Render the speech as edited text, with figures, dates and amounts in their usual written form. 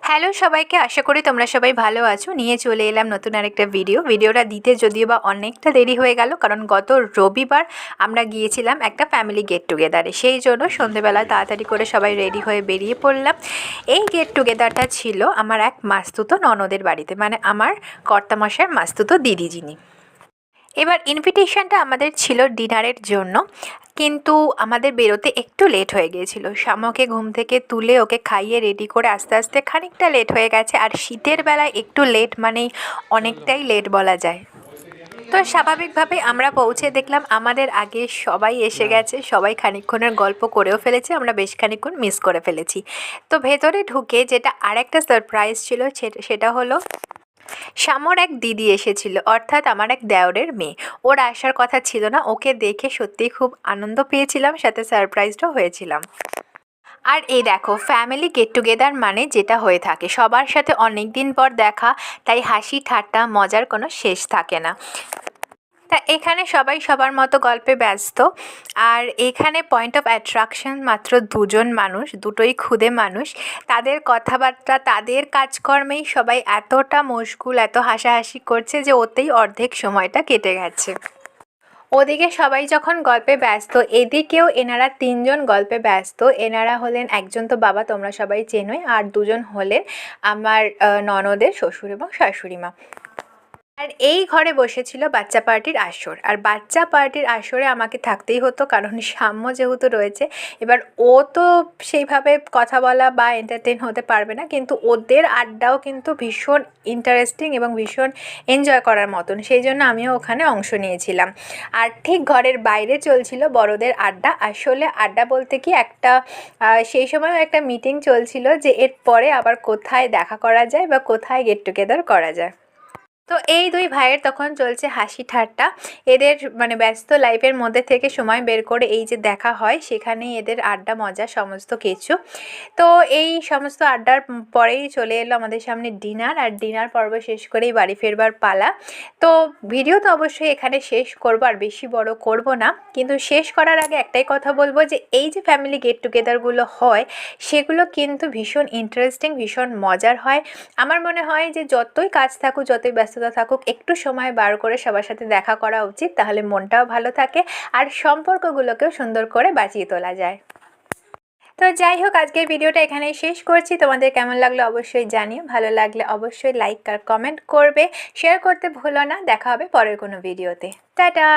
Hello সবাইকে, আশা করি তোমরা সবাই ভালো আছো। নিয়ে চলে এলাম নতুন আরেকটা ভিডিওটা দিতে যদিও বা অনেকটা দেরি হয়ে গেল, কারণ গত রবিবার আমরা গিয়েছিলাম একটা ফ্যামিলি গেট টুগেদারে। সেই জন্য সন্ধেবেলা তাড়াতাড়ি করে সবাই রেডি হয়ে বেরিয়ে পড়লাম। এই গেট টুগেদারটা ছিল আমার এক মাস্তুতো ননদের বাড়িতে, মানে আমার কর্তামশাইয়ের মাস্তুতো দিদি যিনি। এবার ইনভিটেশনটা আমাদের ছিল ডিনারের জন্য, কিন্তু আমাদের বেরোতে একটু লেট হয়ে গিয়েছিল। শামকে ঘুম থেকে তুলে ওকে খাইয়ে রেডি করে আস্তে আস্তে খানিকটা লেট হয়ে গেছে, আর শীতের বেলায় একটু লেট মানেই অনেকটাই লেট বলা যায়। তো স্বাভাবিকভাবে আমরা পৌঁছে দেখলাম আমাদের আগে সবাই এসে গেছে, সবাই খানিকক্ষণের গল্প করেও ফেলেছে, আমরা বেশ খানিকক্ষণ মিস করে ফেলেছি। তো ভেতরে ঢুকে যেটা আরেকটা সারপ্রাইজ ছিল সেটা হলো শামর এক দিদি এসেছিল, অর্থাৎ আমার এক দেওরের মেয়ে। ওর আসার কথা ছিল না, ওকে দেখে সত্যিই খুব আনন্দ পেয়েছিলাম, সাথে সারপ্রাইজডও হয়েছিলাম। আর এই দেখো, ফ্যামিলি গেট টুগেদার মানে যেটা হয়ে থাকে, সবার সাথে অনেক দিন পর দেখা, তাই হাসি ঠাট্টা মজার কোনো শেষ থাকে না। তা এখানে সবাই সবার মতো গল্পে ব্যস্ত। আর এখানে পয়েন্ট অফ অ্যাট্রাকশন মাত্র দুজন মানুষ, দুটোই ক্ষুদে মানুষ। তাদের কথাবার্তা, তাদের কাজকর্মেই সবাই এতটা মশগুল, এত হাসাহাসি করছে যে ওতেই অর্ধেক সময়টা কেটে গেছে। ওদিকে সবাই যখন গল্পে ব্যস্ত, এদিকেও এনারা তিনজন গল্পে ব্যস্ত। এনারা হলেন, একজন তো বাবা, তোমরা সবাই চেনোই, আর দুজন হলেন আমার ননদের শ্বশুর এবং শাশুড়ি মা। আর এই ঘরে বসেছিল বাচ্চা পার্টির আসর, আর বাচ্চা পার্টির আসরে আমাকে থাকতেই হতো, কারণ সাম্য যেহেতু রয়েছে। এবার ও তো সেইভাবে কথা বলা বা এন্টারটেন হতে পারবে না, কিন্তু ওদের আড্ডাও কিন্তু ভীষণ ইন্টারেস্টিং এবং ভীষণ এনজয় করার মতন, সেই জন্য আমিও ওখানে অংশ নিয়েছিলাম। আর ঠিক ঘরের বাইরে চলছিল বড়দের আড্ডা। আসলে আড্ডা বলতে কি, একটা সেই সময়ও একটা মিটিং চলছিল যে এর পরে আবার কোথায় দেখা করা যায় বা কোথায় গেট টুগেদার করা যায়। তো এই দুই ভাইয়ের তখন চলছে হাসি ঠাট্টা। এদের মানে ব্যস্ত লাইফের মধ্যে থেকে সময় বের করে এই যে দেখা হয়, সেখানেই এদের আড্ডা মজা সমস্ত কিছু। তো এই সমস্ত আড্ডার পরেই চলে এলো আমাদের সামনে ডিনার, আর ডিনার পর্ব শেষ করেই বাড়ি ফেরবার পালা। তো ভিডিও তো অবশ্যই এখানে শেষ করবো, আর বেশি বড় করব না, কিন্তু শেষ করার আগে একটাই কথা বলবো যে এই যে ফ্যামিলি গেট টুগেদারগুলো হয়, সেগুলো কিন্তু ভীষণ ইন্টারেস্টিং, ভীষণ মজার হয়। আমার মনে হয় যে যতই কাজ থাকুক, যতই ব্যস্ততা থাকুক, একটু সময় বার করে সবার সাথে দেখা করা উচিত, তাহলে মনটাও ভালো থাকে আর সম্পর্কগুলোকেও সুন্দর করে বাঁচিয়ে তোলা যায়। তো যাই হোক, আজকের ভিডিওটা এখানেই শেষ করছি। তোমাদের কেমন লাগলো অবশ্যই জানিও, ভালো লাগলে অবশ্যই লাইক আর কমেন্ট করবে, শেয়ার করতে ভুলো না। দেখা হবে পরের কোনো ভিডিওতে। টাটা।